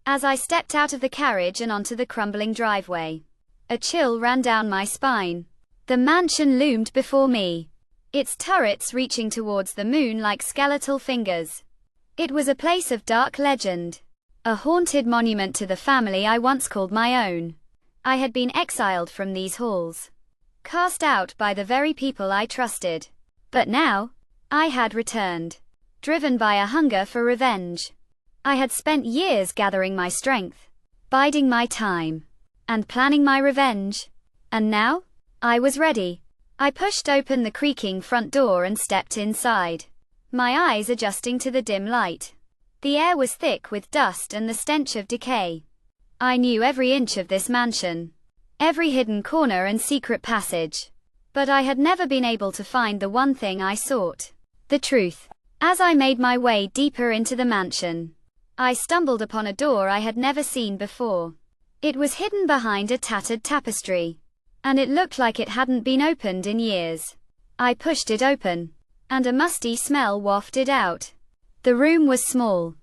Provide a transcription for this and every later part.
As I stepped out of the carriage and onto the crumbling driveway, a chill ran down my spine. The mansion loomed before me, its turrets reaching towards the moon like skeletal fingers. It was a place of dark legend, a haunted monument to the family I once called my own. I had been exiled from these halls, cast out by the very people I trusted. But now, I had returned, driven by a hunger for revenge. I had spent years gathering my strength, biding my time, and planning my revenge. And now, I was ready. I pushed open the creaking front door and stepped inside, my eyes adjusting to the dim light. The air was thick with dust and the stench of decay. I knew every inch of this mansion, every hidden corner and secret passage. But I had never been able to find the one thing I sought, the truth. As I made my way deeper into the mansion, I stumbled upon a door I had never seen before. It was hidden behind a tattered tapestry, and it looked like it hadn't been opened in years. I pushed it open, and a musty smell wafted out. The room was small,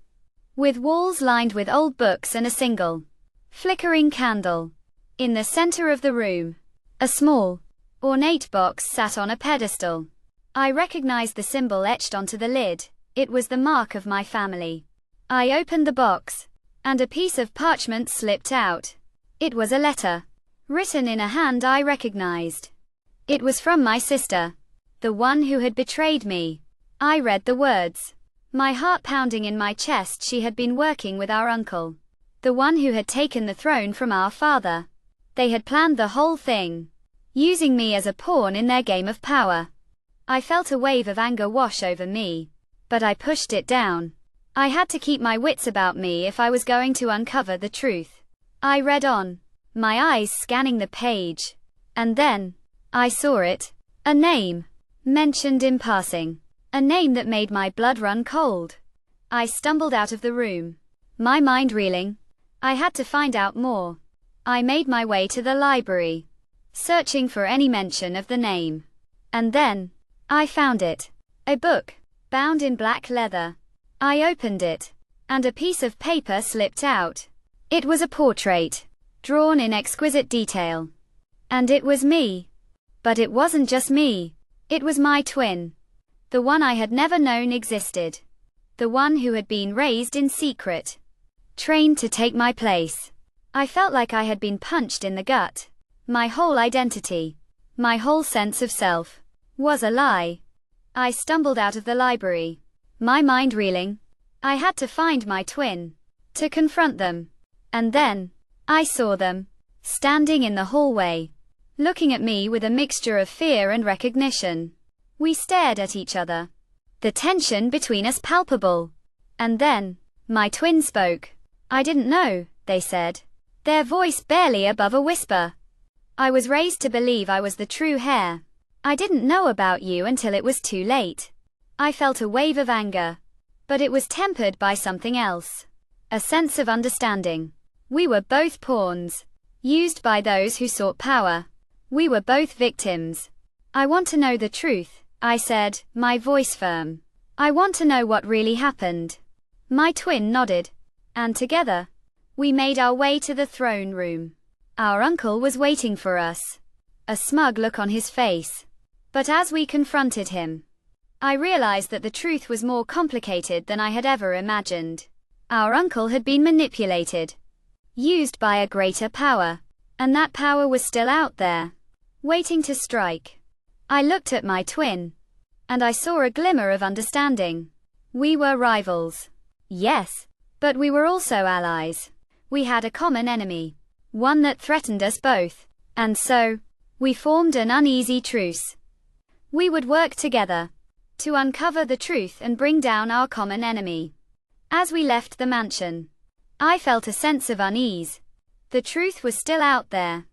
with walls lined with old books and a single, flickering candle. In the center of the room, a small, ornate box sat on a pedestal. I recognized the symbol etched onto the lid. It was the mark of my family. I opened the box, and a piece of parchment slipped out. It was a letter, written in a hand I recognized. It was from my sister, the one who had betrayed me. I read the words, my heart pounding in my chest. She had been working with our uncle, the one who had taken the throne from our father. They had planned the whole thing, using me as a pawn in their game of power. I felt a wave of anger wash over me, but I pushed it down. I had to keep my wits about me if I was going to uncover the truth. I read on, my eyes scanning the page, and then, I saw it. A name, mentioned in passing. A name that made my blood run cold. I stumbled out of the room, my mind reeling. I had to find out more. I made my way to the library, searching for any mention of the name. And then, I found it. A book, bound in black leather. I opened it, and a piece of paper slipped out. It was a portrait, drawn in exquisite detail. And it was me. But it wasn't just me. It was my twin. The one I had never known existed. The one who had been raised in secret, trained to take my place. I felt like I had been punched in the gut. My whole identity, my whole sense of self, was a lie. I stumbled out of the library, my mind reeling. I had to find my twin, to confront them. And then, I saw them, standing in the hallway, looking at me with a mixture of fear and recognition. We stared at each other, the tension between us palpable. And then, my twin spoke. I didn't know, they said, their voice barely above a whisper. I was raised to believe I was the true heir. I didn't know about you until it was too late. I felt a wave of anger, but it was tempered by something else. A sense of understanding. We were both pawns, used by those who sought power. We were both victims. I want to know the truth, I said, my voice firm. I want to know what really happened. My twin nodded, and together, we made our way to the throne room. Our uncle was waiting for us, a smug look on his face. But as we confronted him, I realized that the truth was more complicated than I had ever imagined. Our uncle had been manipulated, used by a greater power, and that power was still out there, waiting to strike. I looked at my twin, and I saw a glimmer of understanding. We were rivals. Yes, but we were also allies. We had a common enemy, one that threatened us both. And so, we formed an uneasy truce. We would work together to uncover the truth and bring down our common enemy. As we left the mansion, I felt a sense of unease. The truth was still out there,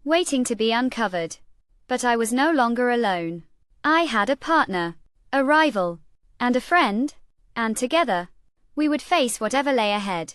waiting to be uncovered. But I was no longer alone. I had a partner, a rival, and a friend, and together, we would face whatever lay ahead.